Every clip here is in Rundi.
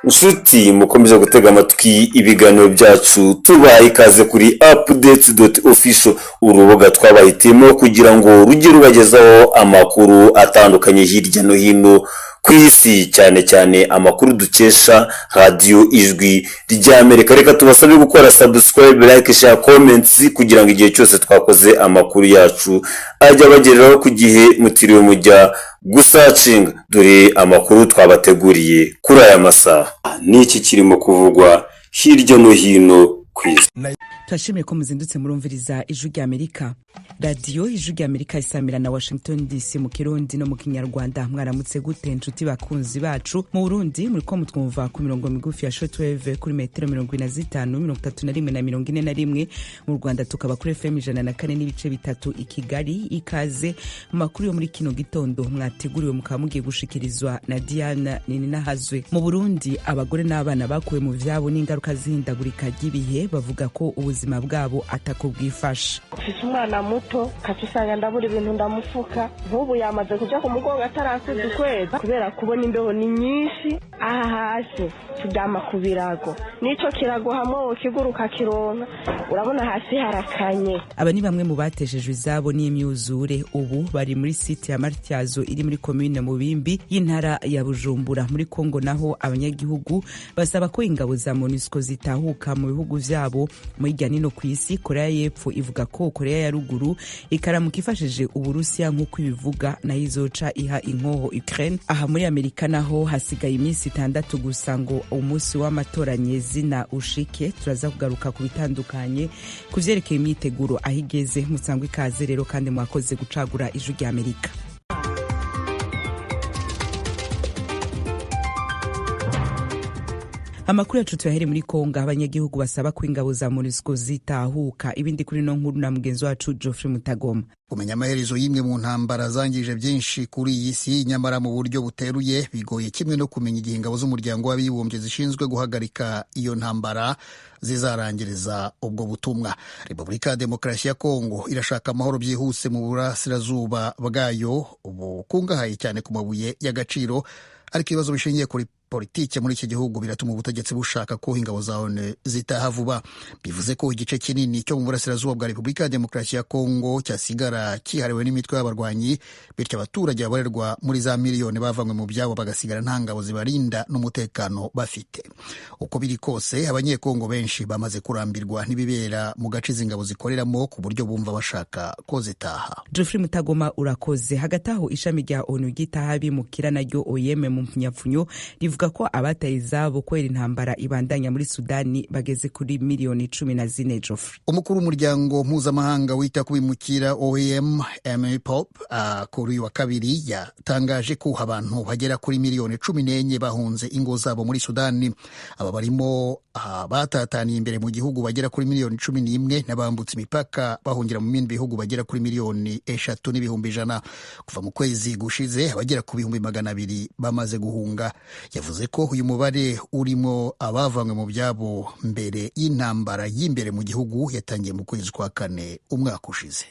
Inshuti mukomeza gutega amatwi ibiganiro byacu tubaye ikaze kuri updates.official urubuga twabahitiyemo kugira ngo rujye rubagezaho amakuru atandukanye hirya no hino ku isi, cyane cyane amakuru dukesha radio ijwi ry'Amerika. Reka tubasabe gukora subscribe, like, share, comments kugira ngo igihe cyose twakoze amakuru yacu ajya bagereraho ku gihe mutiriwe mujya gusacinga. Dore amakuru twabateguriye kuri aya masaha. Niki kirimo kuvugwa hirya no hino ku isi. Turashimiye ko muzindutse murumviriza ijwi ry'Amerika. Radio ijwi ry'Amerika isamira na Washington DC mu Kirundi no mu Kinyarwanda. Mwaramutse gute inshuti bakunzi bacu? Mu Burundi muri ko mutwumva ku mirongo migufi ya shortwave kuri metero 45, 31 na 41. Mu Rwanda tukaba kuri FM 104 n'ibice bitatu i Kigali. Ikaze mu makuru yo muri kino gitondo mwateguriwe mukaba mugiye gushikirizwa na Diana Ninahazwe. Mu Burundi abagore n'abana bakuwe mu vyabo n'ingaruka zihindagurika ry'ibihe bavuga ko ubuzima bwabo atakubwifasha. Umwana muto kacisanga ndabura ibintu ndamufuka, nk'ubu yamaze kuja ku mugongo atarakuza ukwezi kubera kubona imbeho ni nyinshi. Aha hasi turyama ku birago, nico kirago hamwe kiguruka kironka, urabona hasi harakanye. Aba ni bamwe mu bateshejwe izabo n'imyuzure, ubu bari muri site ya Matyazo iri muri commune Mubimbi y'intara ya Bujumbura muri Kongo. Naho abanyagihugu basaba ko ingabo za MONUSCO zitahuka mu bihugu vyabo. Mu hirya nino ku isi, Korea y'Epfo ivuga ko Korea ya ruguru ikaramuka ifashije Uburusiya nk'uko ibivuga, nayo izoca iha inkoho Ukraine. Aha muri Amerika naho hasigaye iminsi 6 gusa ngo umunsi w'amatora nyezina ushike. Turaza kugaruka ku bitandukanye kuvyerekeye imyiteguro ahigeze. Musangwe ikaze rero kandi mwakoze gucagura ijwi ry'Amerika. Amakuru yacu tuyahere muri Kongo. Abanyagihugu basaba ko ingabo za MONUSCO zitahuka. Ibindi kuri no nkuru na mugenzi wacu Geoffrey Mutagoma. Kumenya amaherezo y'imwe mu ntambara zangije byinshi kuri iyi si, nyamara mu buryo buteruye bigoye, kimwe no kumenya igihe ingabo z'umuryango w'abibumbye zishinzwe guhagarika iyo ntambara zizarangiriza ubwo butumwa. Repubulika ya Demokarasi ya Kongo irashaka amahoro byihuse mu burasirazuba bwayo bukungahaye cyane ku mabuye y'agaciro, ariko ibibazo bishingiye kuri politike muri iki gihugu biratuma ubutegetsi bushaka ko ingabo za ONU zitaha vuba. Bivuze ko igice kinini cyo mu burasirazuba bwa Repubulika ya Demokarasi ya Kongo cyasigara kihariwe n'imitwe y'abarwanyi, bityo abaturage babarerwa muri za miliyoni bavanywe mu byabo bagasigara nta ngabo zibarinda n'umutekano bafite. Uko biri kose, abanyekongo benshi bamaze kurambirwa n'ibibera mu gace izi ngabo zikoreramo ku buryo bumva bashaka ko zitaha. Geoffrey Mutagoma urakoze. Hagati aho ishami rya ONU gitaha bimukira naryo OIM mu mpnyapfunyo rivuga ko abataye izabo kwera intambara ibandanya muri Sudani bageze kuri miliyoni 14. Geoffrey, umukuru w'umuryango mpuzamahanga wita ku bimukira OIM Amy Pope kuri uyu wa kabiri yatangaje ko abantu bagera kuri miliyoni 14 bahunze ingo zabo muri Sudani. Aba barimo batataniye imbere mu gihugu bagera kuri miliyoni 11 n'abambutse imipaka bahungira mu bindi bihugu bagera kuri miliyoni 3,100,000. Kuva mu kwezi gushize abagera ku 200,000 bamaze guhunga. Yavuze ko uyu mubare urimo abavanywe mu byabo mbere y'intambara y'imbere mu gihugu yatangiye mu kwezi kwa 4 umwaka ushize.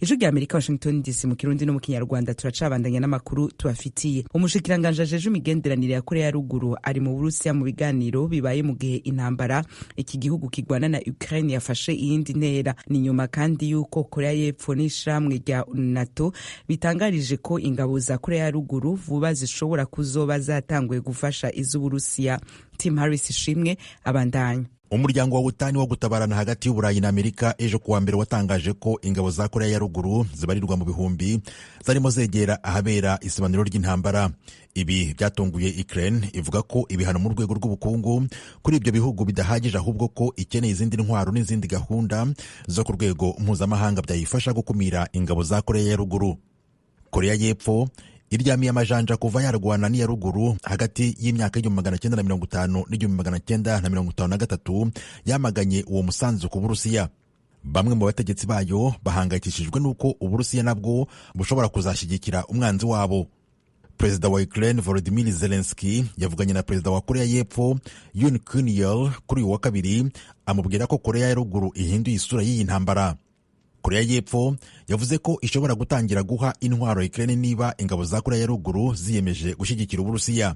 Ijwi ry'Amerika, Washington DC mu Kirundi no mu Kinyarwanda. Turacabandanya n'amakuru tubafitiye. Umushikiranganje ajeje imigenderanire ya Korea ya ruguru ari mu Burusiya mu biganiro bibaye mu gihe intambara iki gihugu kigwana na Ukraine yafashe iyindi ntera. Ni nyuma kandi yuko Korea y'Epfo n'ishamwe rya NATO bitangarije ko ingabo za Korea ya ruguru vuba zishobora kuzoba zatanguye gufasha iz'Uburusiya. Tim Harris Ishimwe abandanya. Umuryango wa Butani wo gutabarana hagati y'Uburayi na Amerika ejo kuwa mbere watangaje ko ingabo za Korea ya ruguru zibarirwa mu bihumbi zarimo zegera ahabera isibaniro ry'intambara. Ibi byatunguye Ukraine ivuga ko ibihano mu rwego rw'ubukungu kuri ibyo bihugu bidahagije, ahubwo ko ikeneye izindi ntwaro n'izindi gahunda zo ku rwego mpuzamahanga byayifasha gukumira ingabo za Korea ya ruguru. Korea y'Epfo iryamiye amajanja kuva yarwana n'iya ruguru hagati y'imyaka 1950 n'1953 yamaganye uwo musanzu ku Burusiya. Bamwe mu bategetsi bayo bahangayikishijwe nuko Uburusiya nabwo bushobora kuzashyigikira umwanzi wabo. Perezida wa Ukraine Volodymyr Zelensky yavuganye na perezida wa Korea y'Epfo Yoon Kun-yeol kuri uyu wa kabiri, amubwira ko Korea ya ruguru ihinduye isura y'iyi ntambara. Korea y'Epfo yavuze ko ishobora gutangira guha intwaro Ukraine niba ingabo za Korea ya ruguru ziyemeje gushyigikira Uburusiya.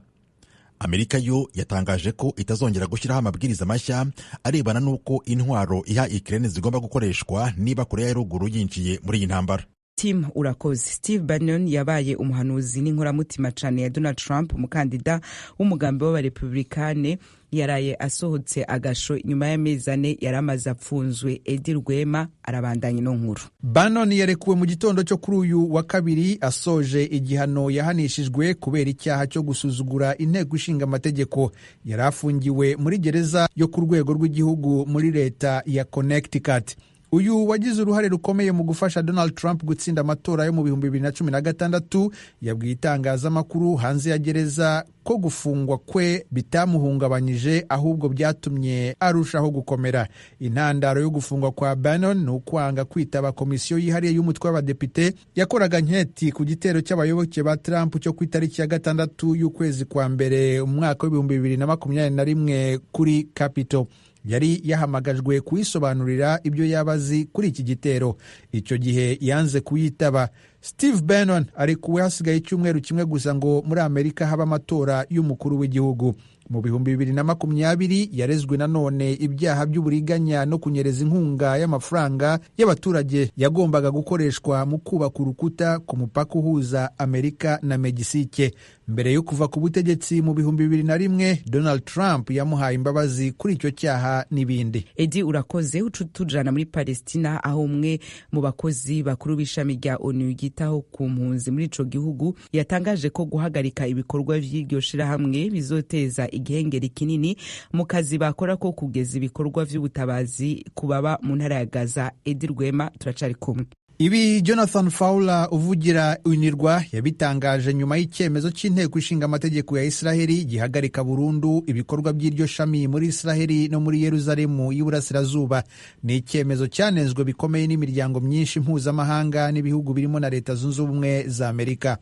Amerika yo yatangaje ko itazongera gushyiraho amabwiriza mashya arebana n'uko intwaro iha Ukraine zigomba gukoreshwa niba Korea ya ruguru yinjiye muri iyi ntambara. Tim urakoze. Steve Bannon yabaye umuhanuzi n'inkoramutima cane ya Donald Trump, umukandida w'umugambi w'abarepublikane, yaraye asohotse agasho nyuma y'amezi 4 yaramaze apfunzwe. Edi Rwema arabandanya ino nkuru. Bannon yarekuwe mu gitondo cyo kuri uyu wa kabiri asoje igihano yahanishijwe kubera icyaha cyo gusuzugura inteko ishinga amategeko. Yarafungiwe muri gereza yo ku rwego rw'igihugu muri leta ya Connecticut. Uyu wagize uruhare rukomeye mu gufasha Donald Trump gutsinda amatora yo mu 2016 yabwiye itangazamakuru hanze ya gereza ko gufungwa kwe bitamuhungabanyije ahubwo byatumye arushaho gukomera. Intandaro yo gufungwa kwa Bannon ni ukwanga kwitaba komisiyo yihariye y'umutwe w'abadepite yakoraga nketi ku gitero cy'abayoboke ba Trump cyo ku itariki ya 6 y'ukwezi kwa mbere umwaka w'2021 kuri Capitol. Yari yahamagajwe kuyisobanurira ibyo yabazi kuri iki gitero. Icyo gihe yanze kuyitaba. Steve Bannon arekuwe hasigaye icyumweru kimwe gusa ngo muri Amerika haba amatora y'umukuru w'igihugu. Mu 2020 yarezwe nanone ibyaha by'uburiganya no kunyereza inkunga y'amafaranga y'abaturage yagombaga gukoreshwa mu kubaka urukuta ku mupaka uhuza Amerika na Megisike. Mbere yo kuva ku butegetsi mu 2001 Donald Trump yamuhaye imbabazi kuri icyo cyaha n'ibindi. Edi urakoze. Tujana muri Palestina aho umwe mu bakozi bakuru b'ishami rya ONU yitaho ku mpunzi muri ico gihugu yatangaje ko guhagarika ibikorwa vy'iryo shirahamwe bizoteza igihengeri kinini mu kazi bakora ko kugeza ibikorwa vy'ubutabazi kubaba mu ntara ya Gaza. Edi Rwema turacari kumwe. Ibi Jonathan Fowler uvugira UNRWA yabitangaje nyuma y'icyemezo cy'inteko ishinga amategeko ya Israheli gihagarika burundu ibikorwa by'iryo shami muri Israheli no muri Yerusalemu y'Iburasirazuba. Ni icyemezo cyanenzwe bikomeye n'imiryango myinshi mpuzamahanga n'ibihugu birimo na Leta Zunze Ubumwe za Amerika.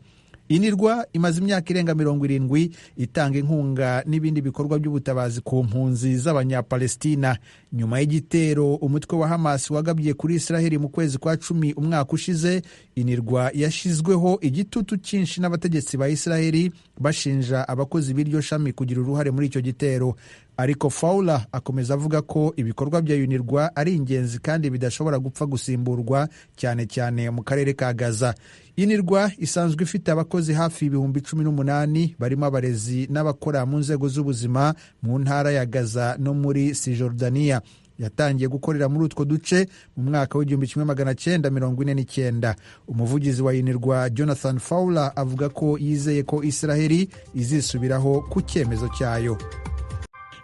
UNRWA imaze imyaka irenga 70 itanga inkunga n'ibindi bikorwa by'ubutabazi ku mpunzi z'abanyapalestina. Nyuma y'igitero umutwe wa Hamas wagabye kuri Israheli mu kwezi kwa 10 umwaka ushize, UNRWA yashizweho igitutu cyinshi n'abategetsi ba Israheli bashinja abakozi b'iryo shami kugira uruhare muri icyo gitero. Ariko Fowler akomeza avuga ko ibikorwa bya UNRWA ari ingenzi kandi bidashobora gupfa gusimburwa, cyane cyane mu karere ka Gaza. UNRWA isanzwe ifite abakozi hafi 18,000 barimo abarezi n'abakora mu nzego z'ubuzima mu ntara ya Gaza no muri Cisjordania. Yatangiye gukorera muri utwo duce mu mwaka w'1949. Umuvugizi wa UNRWA Jonathan Fowler avuga ko yizeye ko Israheli izisubiraho ku cyemezo cyayo.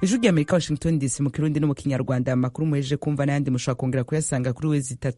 Ijwi ry'Amerika, Washington DC, mu Kirundi no mu Kinyarwanda. Amakuru muhejeje kumva n'ayandi mushobora kongera kuyasanga kuri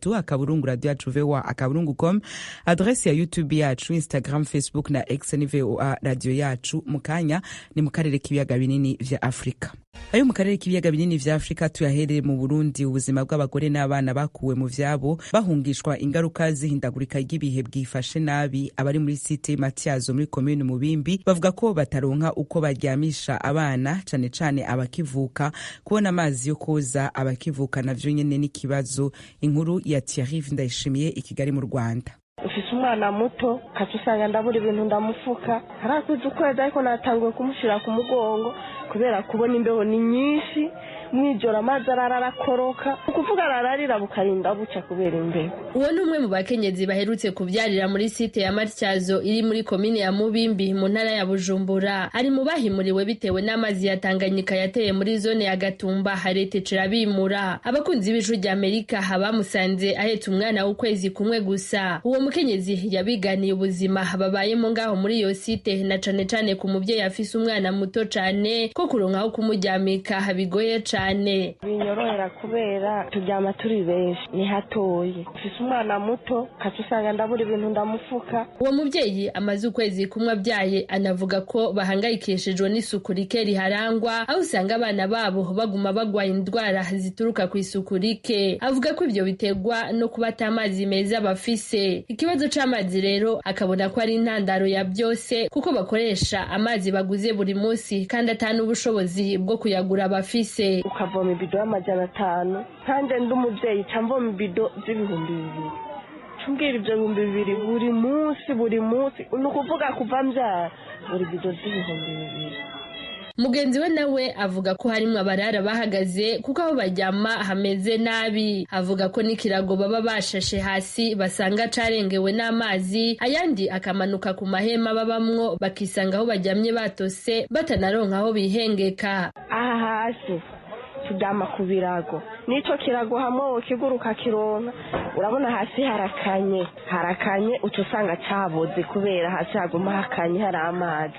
www.radio-yacu.com, adresse ya YouTube yacu, Instagram, Facebook na X ni VOA radio yacu. Mukanya ni mu karere k'ibiyaga binini vya Afrika. Ayo mu karere k'ibiyaga binini vya Afrika tuyahereye mu Burundi. Ubuzima bw'abagore n'abana bakuwe mu vyabo bahungishwa ingaruka zihindagurika ry'ibihe bwifashe nabi. Abari muri site Matyazo muri commune Mubimbi bavuga ko bataronka uko baryamisha abana, cane cane abakivuka. Kubona amazi yo koza abakivuka navyo nyene n'ikibazo. Inkuru ya Thierry Ndayishimiye i Kigali mu Rwanda. Ufise umwana muto katusanga ndabura ibintu ndamufuka, harakuze ukwezi ariko natanguye kumushira ku mugongo kubera kubona imbeho ni nyinshi. Mwijoro amazi ararakoroka, ukuvuga arararira bukarinda buca kubera imbeho. Uwo ni umwe mu bakenyezi baherutse kubyarira muri site ya Matyazo iri muri komine ya Mubimbi mu ntara ya Bujumbura. Ari mu bahimuriwe bitewe n'amazi ya Tanganyika yateye muri zone ya Gatumba haretecera bimura. Abakunzi b'Ijwi ry'Amerika bamusanze ahetse umwana w'ukwezi kumwe gusa. Uwo mukenyezi yabiganiye ubuzima babayemo ngaho muri iyo site, na cane cane ku muvyeyi afise umwana muto cane ko kuronka aho kumuryamika bigoye cane. Binyorohera kubera turyama turi benshi, ni hatoye. Ufise umwana muto katusanga ndabura ibintu ndamufuka. Uwo muvyeyi amaze ukwezi kumwe abyaye anavuga ko bahangayikishijwe n'isuku rike riharangwa, aho usanga abana babo baguma bagwaye indwara zituruka ku isuku rike. Avuga ko ivyo biterwa no kubata amazi meza bafise. Ikibazo c'amazi rero akabona ko ari intandaro ya byose, kuko bakoresha amazi baguze buri munsi kandi atanu ubushobozi bwo kuyagura bafise. ukavoma ibido y'500 kandi ndi umubyeyi camvoma ibido z'ibihumbi 2,000 cumbwira ibyo 2,000 buri munsi ni ukuvuga kuva mbyara buri bido z'ibihumbi 2,000. Mugenzi we nawe avuga ko harimwo abarara bahagaze kuko aho baryama hameze nabi. Avuga ko n'ikirago baba bashashe hasi basanga carengewe n'amazi, ayandi akamanuka ku mahema babamwo bakisanga aho baryamye batose batanaronka aho bihengeka. Aha hasi turyama ku birago, nico kirago hamwe ukiguruka kironka urabona hasi harakanye uca usanga caboze kubera hasi haguma hakanye hari amazi.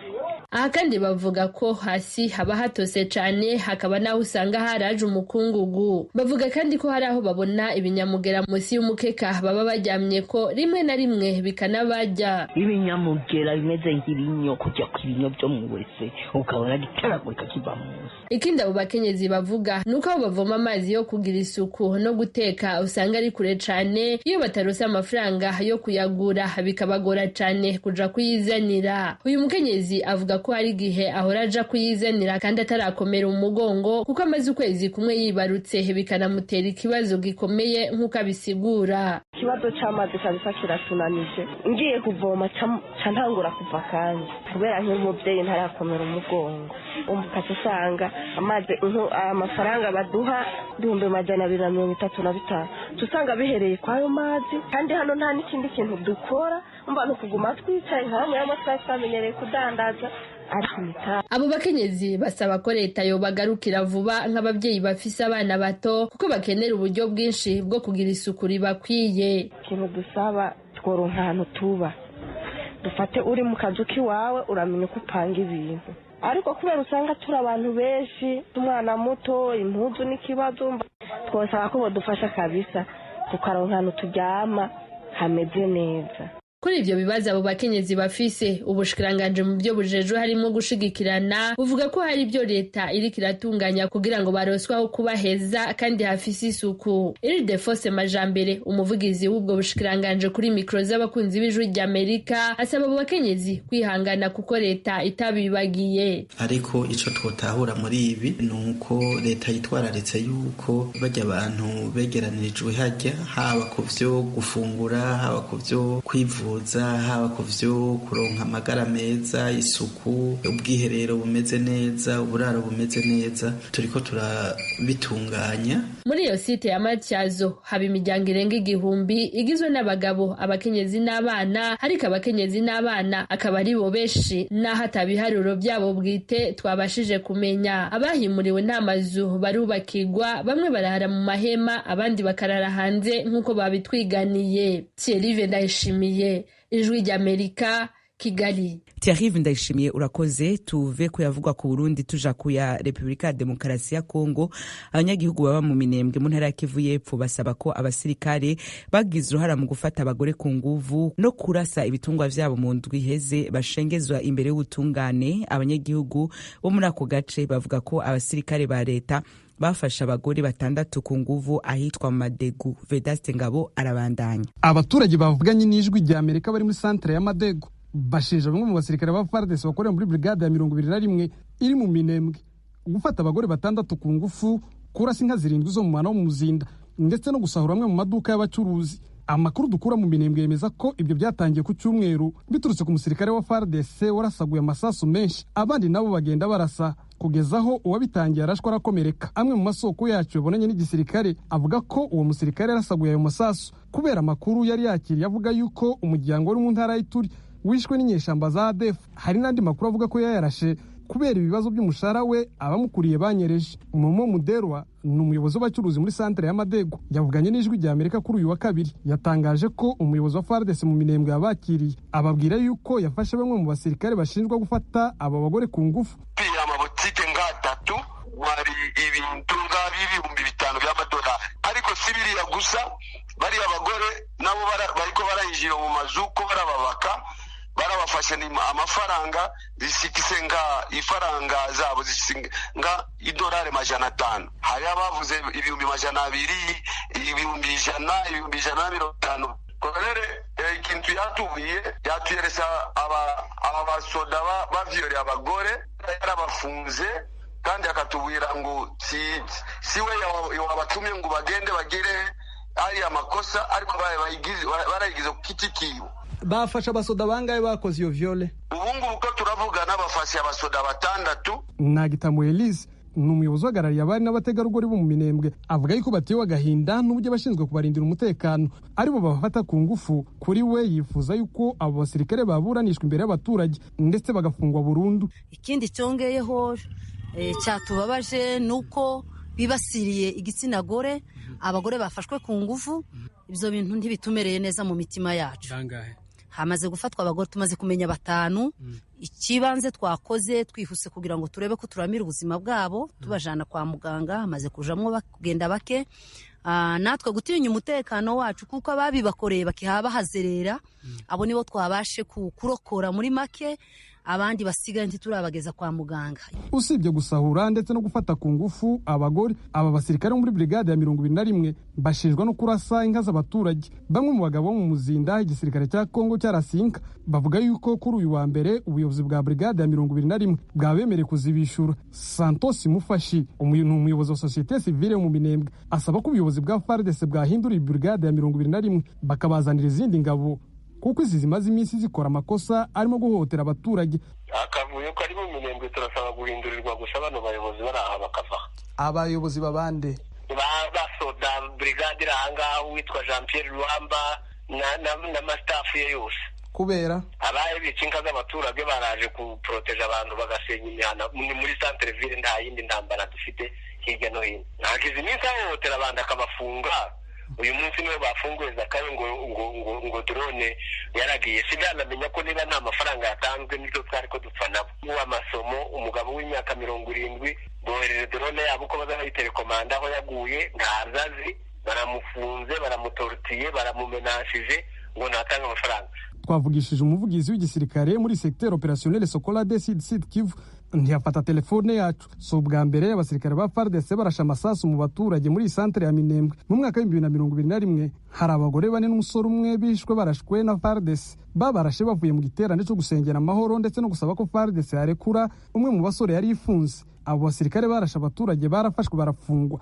Aha kandi bavuga ko hasi haba hatose cane, hakaba naho usanga haraje umukungugu. Bavuga kandi ko hari aho babona ibinyamugera munsi y'umukeka baba baryamye ko rimwe na rimwe bikanabarya. Ibinyamugera bimeze nk'ibinyo kujya ku binyo byo mu wese ukabona gitaragurika kiva munsi. Ikindi abo bakenyezi bavuga nuko aho bavoma amazi yo kugira isuku no guteka usanga ari kure cane, iyo batarose amafaranga yo kuyagura bikabagora cane kuja kuyizanira. Uyu mukenyezi avuga ko hari igihe ahora aja kuyizanira kandi atarakomera umugongo kuko amaze ukwezi kumwe yibarutse bikanamutera ikibazo gikomeye nk'uko abisigura. Ikibazo c'amazi kabisa kiratunanije, ngiye kuvoma ca ntangura kuva kandi kubera nk'umubyeyi ntarakomera umugongo. Umukase usanga amazi amafaranga baduha 235 tusanga bihereye kwayo mazi kandi hano nta n'ikindi kintu dukora umva no kuguma twicaye hamwe y'amasasamenyereye kudandaza. Abo bakenyezi basaba ko leta yobagarukira vuba nk'ababyeyi bafise abana bato kuko bakenera uburyo bwinshi bwo kugira isuku ribakwiye. Ikintu dusaba tworonka ahantu tuba, dufate uri mu kazu k'iwawe uramenya uko upanga ibintu, ariko kubera usanga turi abantu benshi, umwana muto, impuzu n'ikibazo, twosaba ko bodufasha kabisa tukaronka ahantu turyama hameze neza. Kuri ivyo bibazo abo bakenyezi bafise, ubushikiranganje mu byo bujejwe harimo gushigikirana buvuga ko hari ibyo leta iriko iratunganya kugira ngo baroswaho kuba heza kandi hafise isuku. Ildefonse Majambere, umuvugizi w'ubwo bushikiranganje, kuri mikro z'abakunzi b'Ijwi ry'Amerika asaba abo bakenyezi kwihangana kuko leta itabibagiye. Ariko ico twotahura muri ibi nuko leta yitwararitse yuko bajya abantu begeranirijwe hajya, haba ku vyo gufungura, haba ku vyo kwivuza, haba ku vyo kuronka amagara meza, isuku, ubwiherero bumeze neza, uburaro bumeze neza, turiko turabitunganya. Muri iyo site ya Matyazo haba imiryango irenga 1,000 igizwe n'abagabo, abakenyezi n'abana, ariko abakenyezi n'abana akaba ari bo benshi naho atabiharuro byabo bwite twabashije kumenya. Abahimuriwe nta mazu barubakirwa, bamwe barahara mu mahema abandi bakarara hanze nk'uko babitwiganiye. Thierry Ndayishimiye, Ijwi ry'Amerika, Kigali. Thierry Ndayishimiye urakoze. Tuve kuyavugwa ku Burundi tuja kuya Republika ya Demokarasi ya Kongo. Abanyagihugu baba mu Minembwe mu ntara ya Kivu y'Epfo basaba ko abasirikare bagize uruhara mu gufata abagore ku nguvu no kurasa ibitungwa vyabo mu ndwi iheze bashengezwa imbere y'ubutungane. Abanyagihugu bo muri ako gace bavuga ko abasirikare ba leta bafasha abagore 6 ku nguvu ahitwa Madegu. Vedaste Ngabo arabandanya. Abaturage bavuganye n'Ijwi ry'Amerika bari muri centre ya Madegu bashinja bamwe mu basirikare ba FARDC bakorera muri brigade ya 21 iri mu Minembwe gufata abagore 6 ku ngufu, kurasa inka 7 zo mu mwana wo mu Muzinda ndetse no gusahura amwe mu maduka y'abacuruzi. Amakuru dukura mu Minembwe yemeza ko ibyo byatangiye ku cyumweru biturutse ku musirikare wa FARDC warasaguye amasasu menshi, abandi nabo bagenda barasa kugezaho uwabitangiye arashwa arakomereka. Amwe mu masoko yacu yabonanye n'igisirikare avuga ko uwo musirikare yarasaguye ayo masasu kubera amakuru yari yakiriye avuga yuko umuryango wari mu ntara y'Ituri wishwe n'inyeshamba za ADF. Hari n'andi makuru avuga ko yayarashe kubera ibibazo by'umushahara we abamukuriye banyereje. Momo Muderwa ni umuyobozi w'abacuruzi muri centre ya Madegu, yavuganye n'Ijwi ry'Amerika kuri uyu wa kabiri. Yatangaje ko umuyobozi wa FARDC mu Minembwe yabakiriye, ababwira yuko yafashe bamwe mu basirikare bashinjwa gufata aba bagore ku ngufu. Amabotike ngatatu wari ibintu ng'ibihumbi 5 by'amadolari, ariko si biriya gusa, bari abagore nabo bariko barayinjira mu mazuko barababaka, barabafashe ni amafaranga zisikise nga ifaranga zabo zisinga $500. Hari abavuze 200, 150. Kolere ikintu yatuyeresa aba basoda bavyore abagore yarabafunze kandi akatubwira ngo si we wabatumye ngo bagende bagire ariya makosa ariko barayigize ku kiti kiwe. Bafashe abasoda bangahe bakoze iyo viole? Ubungubu ko turavugana bafashe abasoda 6. Nagitamu Elise ni umuyobozi uhagarariye abari n'abategarugori bo mu Minembwe avuga yuko batewe agahinda n'uburyo abashinzwe kubarindira umutekano aribo babafata ku ngufu. Kuri we yifuza yuko abo basirikare baburanishwa imbere y'abaturage ndetse bagafungwa burundu. Ikindi cyongeyeho cyatubabaje nuko bibasiriye igitsina gore, abagore bafashwe ku ngufu. Ibyo bintu ntibitumereye neza mu mitima yacu. Hamaze gufatwa abagore tumaze kumenya 5. Ikibanze twakoze twihuse kugira ngo turebe ko turamira ubuzima bwabo tubajana kwa muganga, hamaze kujamwo kugenda bake. Natwe gutinya umutekano wacu kuko ababibakoreye bakihaba hazerera, abo nibo twabashe kurokora muri make, abandi basigaye ntiturabageza kwa muganga. Usibye gusahura ndetse no gufata ku ngufu abagore, aba basirikare muri brigade ya 21 bashinjwa no kurasa inka z'abaturage. Bamwe mu bagabo mu Muzinda igisirikare cya Kongo cyarasinka bavuga yuko kuri uyu wa mbere ubuyobozi bwa brigade ya 21 bwabemereye kuzibishura. Santos Mufashi umuyobozi wa societe civile mu Minembwe asaba ko ubuyobozi bwa FARDC bwahindura brigade ya 21 bakabazanira izindi ngabo kuko izi zimaze iminsi zikora amakosa arimo guhohotera abaturage. Akavuyo kari mu Minembwe turasaba guhindurirwa gusa bano bayobozi baraha bakava. Abayobozi babande basoda brigade iranga witwa Jean Pierre Ruamba na staff ye yose kubera abaye bicinka z'abaturage baraje ku protege abantu bagasenya imihana muri centre ville. Nta yindi ndambara dufite hirya no hino, ntagize iminsi ahohotera abantu akabafunga. Uyu munsi niwe bafunguye Zakayo ngo drone yaragiye. Sinamenya ko niba nta mafaranga yatanzwe n'ibyo twari ko dupfa nabo. Mu amasomo umugabo w'imyaka 70 bohereze drone yabo ko bazayitelekomanda aho yaguye ntazazi, baramufunze baramutortiye baramumenashije ngo natanga amafaranga. Twavugishije umuvugizi w'igisirikare muri secteur opérationnel Sokola de Sud Kivu ntiyafata telefone yacu. So bwa mbere abasirikare ba FARDC barasha amasasu mu baturage muri centre ya Minembwe mu mwaka wa 2021. Hari abagore 4 n'umusore umwe bishwe barashwe na FARDC babarashe bavuye mu giterane cyo gusengera amahoro ndetse no gusaba ko FARDC yarekura umwe mu basore yari ifunze. Abo basirikare barasha abaturage barafashwe barafungwa.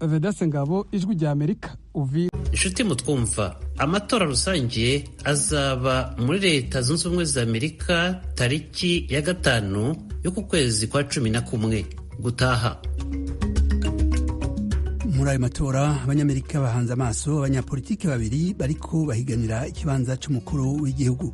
Vedase Ngabo, Ijwi rya Amerika, Uvira. Inshuti mutwumva, amatora rusange azaba muri Leta Zunze Ubumwe za Amerika tariki ya 5 y'uku kwezi kwa 11 gutaha. Muri ayo matora abanyamerika bahanze amaso abanyapolitiki babiri bariko bahiganira ikibanza c'umukuru w'igihugu.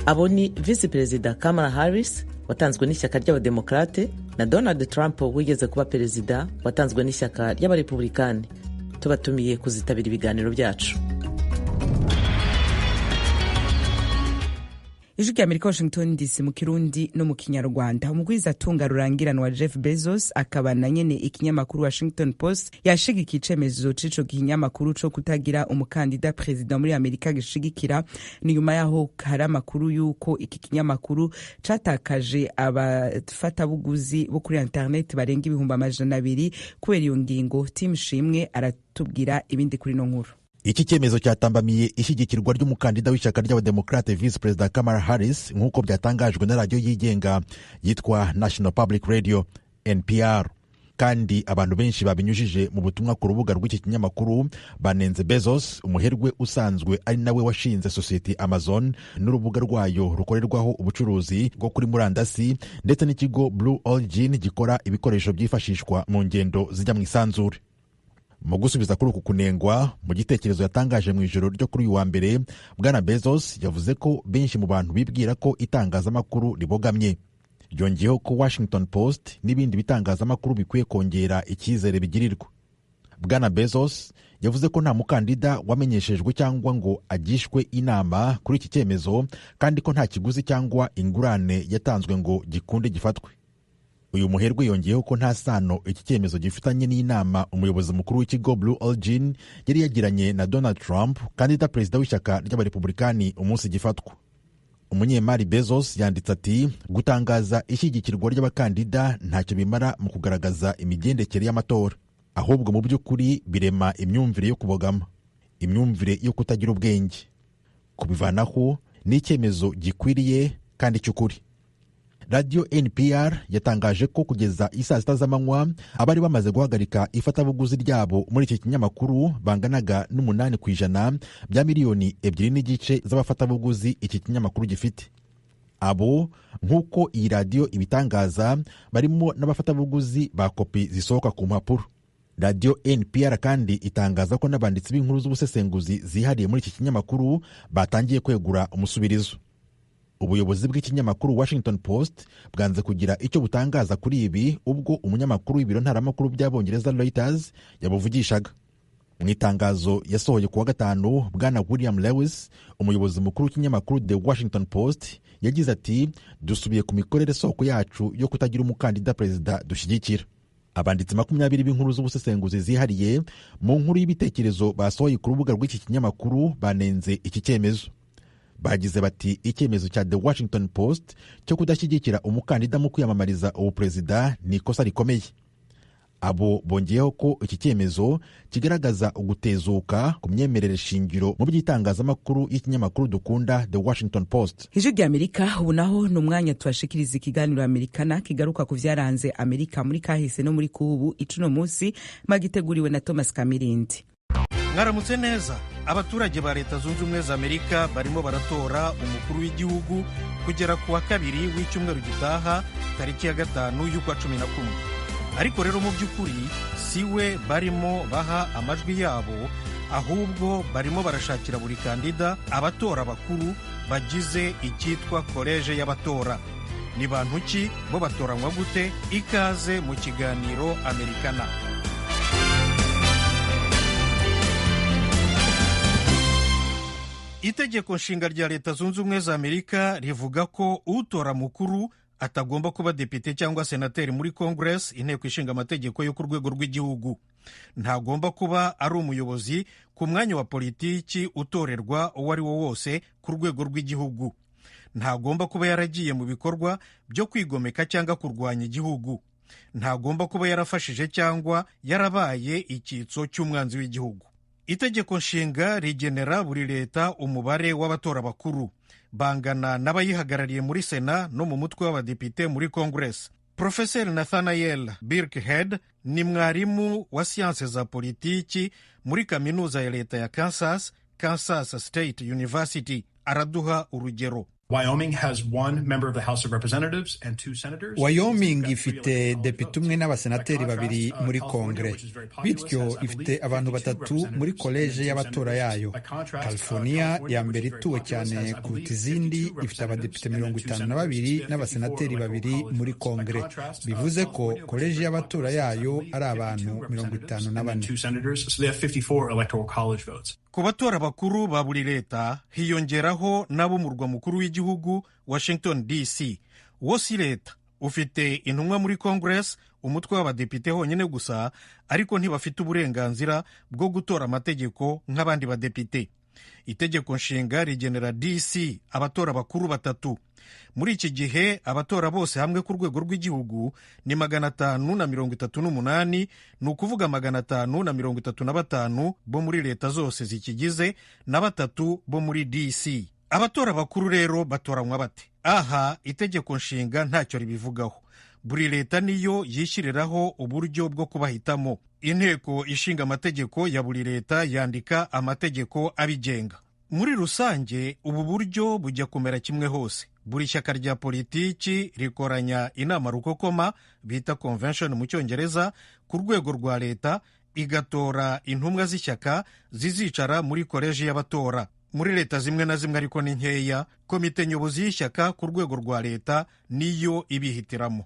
Abo ni Vice Perezida Kamala Harris watanzwe n'ishyaka ry'abademokrate na Donald Trump wigeze kuba perezida watanzwe n'ishyaka ry'abarepublikani. Tubatumiye kuzitabira ibiganiro byacu. Ijwi rya Amerika, Washington DC, mu Kirundi no mu Kinyarwanda. Umugwiza atunga rurangiranwa Jeff Bezos akaba na nyene ikinyamakuru Washington Post yashigikiye icemezo c'ico kinyamakuru co kutagira umukandida perezida muri Amerika gishigikira. Ni nyuma yaho hari amakuru yuko iki kinyamakuru catakaje abafatabuguzi bo kuri internet barenga 200,000 kubera iyo ngingo. Tim Shimwe aratubwira ibindi kuri no nkuru. Iki cyemezo cyatambamiye ishyigikirwa ry'umukandida w'ishyaka ry'abademokrate Vice Perezida Kamala Harris nk'uko byatangajwe na radio yigenga yitwa National Public Radio NPR. Kandi abantu benshi babinyujije mu butumwa ku rubuga rw'iki kinyamakuru banenze Bezos, umuherwe usanzwe ari nawe washinze sosiyete Amazon n'urubuga rwayo rukorerwaho ubucuruzi bwo kuri murandasi, ndetse n'ikigo Blue Origin gikora ibikoresho byifashishwa mu ngendo zijya mu isanzure. Mu gusubiza kuri uku kunengwa, mu gitekerezo yatangaje mu ijoro ryo kuri uyu wa mbere, Bwana Bezos yavuze ko benshi mu bantu bibwira ko itangazamakuru ribogamye. Yongeyeho ko Washington Post n'ibindi bitangazamakuru bikwiye kongera icyizere bigirirwa. Bwana Bezos yavuze ko nta mukandida wamenyeshejwe cyangwa ngo agishwe inama kuri iki cyemezo, kandi ko nta kiguzi cyangwa ingurane yatanzwe ngo gikunde gifatwe. Uyu muherwe yongeyeho ko nta sano iki cyemezo gifitanye n'inama umuyobozi mukuru w'ikigo Blue Origin yari yagiranye na Donald Trump, kandida perezida w'ishyaka ry'abarepublikani umunsi gifatwa. Umunyemari Bezos yanditse ati, gutangaza ishyigikirwa ry'abakandida ntacyo bimara mu kugaragaza imigendekere y'amatora, ahubwo mu by'ukuri birema imyumvire yo kubogama, imyumvire yo kutagira ubwenge. Kubivanaho ni icyemezo gikwiriye kandi cy'ukuri. radiyo NPR yatangaje ko kugeza isaa sita z'amanywa abari bamaze guhagarika ifatabuguzi ryabo muri iki kinyamakuru banganaga n'8% bya miliyoni 2.5 z'abafatabuguzi iki kinyamakuru gifite. Abo nk'uko iyi radiyo ibitangaza barimo n'abafatabuguzi ba kopi zisohoka ku mpapuro. radiyo NPR kandi itangaza ko n'abanditsi b'inkuru z'ubusesenguzi zihariye muri iki kinyamakuru batangiye kwegura umusubirizo. Ubuyobozi bw'ikinyamakuru Washington Post bwanze kugira icyo butangaza kuri ibi ubwo umunyamakuru w'ibiro ntaramakuru by'Abongereza Reuters yabuvugishaga. Mu itangazo yasohoye kuwa gatanu, Bwana William Lewis, umuyobozi mukuru w'ikinyamakuru The Washington Post, yagize ati dusubiye ku mikorere soko yacu yo kutagira umukandida perezida dushyigikira. Abanditsi 20 b'inkuru z'ubusesenguzi zihariye mu nkuru y'ibitekerezo basohoye ku rubuga rw'iki kinyamakuru banenze iki cyemezo. Bagize bati icyemezo cya The Washington Post cyo kudashyigikira umukandida mu kwiyamamariza ubuperezida ni ikosa rikomeye. Abo bongeyeho ko iki cyemezo kigaragaza ugutezuka ku myemerere shingiro mu by'itangazamakuru y'ikinyamakuru dukunda The Washington Post. Ijwi ry'Amerika ubu naho ni umwanya tubashikiriza ikiganiro Amerikana kigaruka ku vyaranze Amerika muri kahise no muri kubu icuno munsi magiteguriwe na Thomas Kamirindi. Mwaramutse neza. Abaturage ba Leta Zunze Ubumwe za Amerika barimo baratora umukuru w'igihugu kugera ku wa kabiri w'icyumweru gitaha tariki ya 5 y'ukwa 11. Ariko rero mu by'ukuri siwe barimo baha amajwi yabo, ahubwo barimo barashakira buri kandida abatora bakuru bagize icyitwa koleje y'abatora. Ni bantu ki bo batoranywa gute? Ikaze mu kiganiro Amerikana. Itegeko nshinga rya Leta Zunze Ubumwe za Amerika rivuga ko utora mukuru atagomba kuba depite cyangwa senateri muri Congress, inteko ishinga amategeko yo ku rwego rw'igihugu. Ntagomba kuba ari umuyobozi ku mwanya wa politiki utorerwa uwo ari wo wose ku rwego rw'igihugu. Ntagomba kuba yaragiye mu bikorwa byo kwigomeka cyangwa kurwanya igihugu. Ntagomba kuba yarafashije cyangwa yarabaye icyitso cy'umwanzi w'igihugu. Itegeko nshinga rigenera buri leta umubare w'abatora bakuru. Bangana n'abayihagarariye muri Sena no mu mutwe w'abadepite muri Congress. Professor Nathaniel Birkhead ni mwarimu wa siyanse za politiki muri kaminuza ya leta ya Kansas State University. Araduha urugero. Wyoming has one member of the House of Representatives and 2 senators. Wyoming ifite depite umwe n'abasenateri 2 muri Kongre. Bityo ifite abantu 3 muri koleje y'abatora yayo. California ya mbere ituwe cyane kuruta izindi ifite abadepite 52 n'abasenateri 2 muri Kongre. Bivuze ko koleje y'abatora yayo ari abantu 54. Ku batora bakuru ba buri leta hiyongeraho n'abo mu murwa mukuru w'igihugu Washington DC. Wosi leta ufite intumwa muri Congress, umutwe w'abadepite honyine gusa, ariko ntibafite uburenganzira bwo gutora amategeko nk'abandi badepite. Itegeko nshinga rigenera DC abatora bakuru 3. Muri iki gihe abatora bose hamwe ku rwego rw'igihugu ni 538, ni ukuvuga 535 bo muri leta zose zikigize na 3 bo muri DC. Abatora bakuru rero batoranywa bate? Aha itegeko nshinga ntacyo ribivugaho. Buri leta niyo yishyiriraho uburyo bwo kubahitamo. Inteko ishinga amategeko ya buri leta yandika amategeko abigenga. Muri rusange ubu buryo bujya kumera kimwe hose. Buri shyaka rya politiki rikoranya inama rukokoma bita convention mu Cyongereza ku rwego rwa leta, igatora intumwa z'ishyaka zizicara muri koleji y'abatora. Muri leta zimwe na zimwe ariko ni nkeya, komite nyobozi y'ishyaka ku rwego rwa leta niyo ibihitiramo.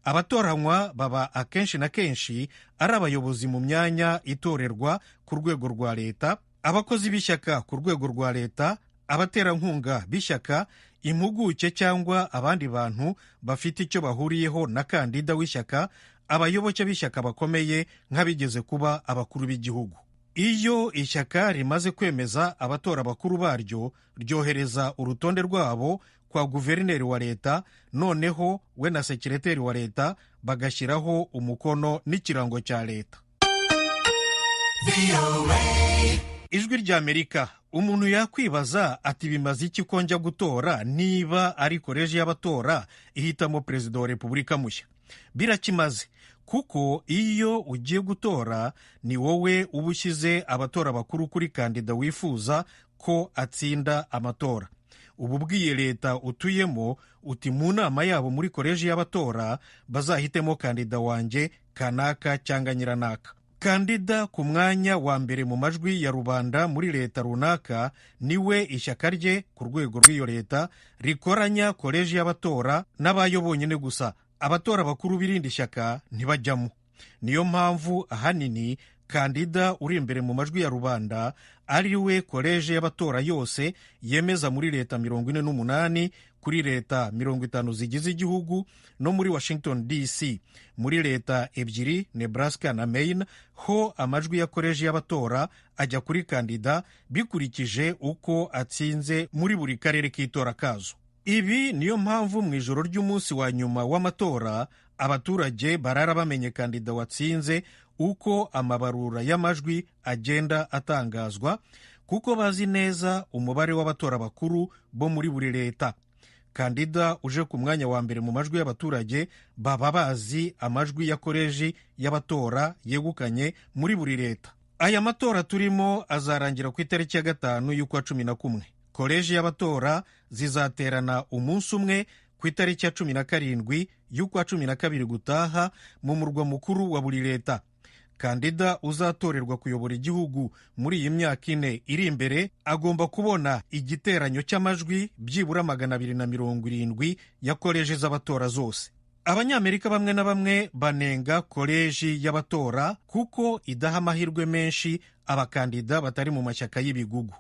Abatoranywa baba akenshi na kenshi ari abayobozi mu myanya itorerwa ku rwego rwa leta, abakozi b'ishyaka ku rwego rwa leta, abaterankunga b'ishyaka, impuguke cyangwa abandi bantu bafite icyo bahuriyeho na kandida w'ishyaka, abayoboke b'ishyaka bakomeye nk'abigeze kuba abakuru b'igihugu. Iyo ishyaka rimaze kwemeza abatora bakuru baryo, ryohereza urutonde rwabo kwa guverineri wa leta, noneho we na sekireteri wa leta bagashyiraho umukono n'ikirango cya leta. ijwi ry'Amerika. Umuntu yakwibaza ati bimaze iki ko njya gutora niba ari koleji y'abatora ihitamo perezida wa repubulika mushya? Birakimaze, kuko iyo ugiye gutora ni wowe uba ushyize abatora bakuru kuri kandida wifuza ko atsinda amatora. Ubu ubwiye leta utuyemo uti mu nama yabo muri koleji y'abatora bazahitemo kandida wanjye kanaka cyangwa nyiranaka. Kandida ku mwanya wa mbere mu majwi ya rubanda muri leta runaka niwe ishyaka rye ku rwego rw'iyo leta rikoranya koleji y'abatora n'abayo bonyine gusa. Abatora bakuru b'irindi shyaka ntibajyamo. Niyo mpamvu ahanini kandida uri imbere mu majwi ya rubanda ari we koleji y'abatora yose yemeza muri leta 48 kuri leta 50 zigize igihugu no muri Washington DC. Muri leta ebyiri, Nebraska na Maine, ho amajwi ya koleji y'abatora ajya kuri kandida bikurikije uko atsinze muri buri karere k'itora kazo. Ibi niyo mpamvu mu ijoro ry'umunsi wa nyuma w'amatora abaturage barara bamenye kandida watsinze uko amabarura y'amajwi agenda atangazwa, kuko bazi neza umubare w'abatora bakuru bo muri buri leta. Kandida uje ku mwanya wa mbere mu majwi y'abaturage baba bazi amajwi ya koleji y'abatora yegukanye muri buri leta. Aya matora turimo azarangira ku itariki ya 5 y'ukwa 11. Koleji y'abatora zizaterana umunsi umwe ku itariki ya 17 y'ukwa 12 gutaha mu murwa mukuru wa buri leta. Kandida uzatorerwa kuyobora igihugu muri iyi myaka 4 iri imbere agomba kubona igiteranyo cy'amajwi byibura 270 ya koleji z'abatora zose. Abanyamerika bamwe na bamwe banenga koleji y'abatora kuko idaha amahirwe menshi abakandida batari mu mashyaka y'ibigugu.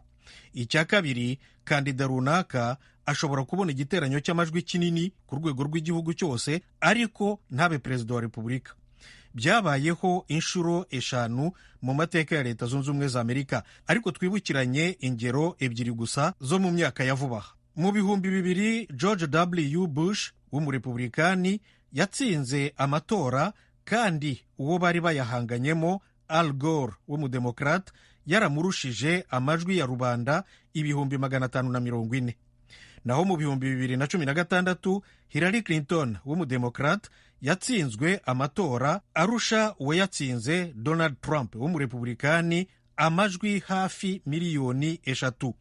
Icya kabiri, kandida runaka ashobora kubona igiteranyo cy'amajwi kinini ku rwego rw'igihugu cyose ariko ntabe perezida wa repubulika. Byabayeho inshuro 5 mu mateka ya Leta Zunze Ubumwe za Amerika, ariko twibukiranye ingero 2 gusa zo mu myaka ya vuba. Mu bihumbi 2000 George W. Bush w'umurepublikani yatsinze amatora, kandi uwo bari bayahanganyemo Al Gore w'umudemokrate yaramurushije amajwi ya rubanda 540. Naho mu bihumbi 2016 Hillary Clinton w'umudemokrate yatsinzwe amatora arusha uwo yatsinze Donald Trump w'umurepublikani amajwi hafi 3,000,000.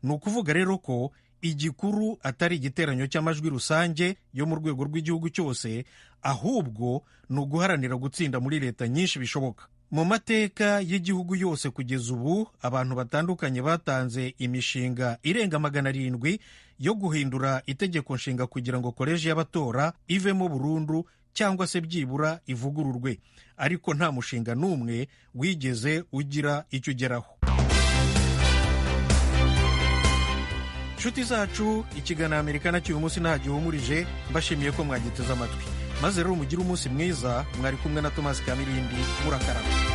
Ni ukuvuga rero ko igikuru atari igiteranyo cy'amajwi rusange yo mu rwego rw'igihugu cyose, ahubwo ni uguharanira gutsinda muri leta nyinshi bishoboka. Mu mateka y'igihugu yose kugeza ubu abantu batandukanye batanze imishinga irenga 700 yo guhindura itegeko nshinga kugira ngo koleji y'abatora ivemo burundu cyangwa se byibura ivugururwe, ariko nta mushinga n'umwe wigeze ugira icyo ugeraho. Nshuti zacu, ikiganiro Amerika cy'uyu munsi ntagihumurije, mbashimiye ko mwagiteze amatwi. Maze rero mugire umunsi mwiza. Mwari kumwe na Thomas Kamirindi, murakarama.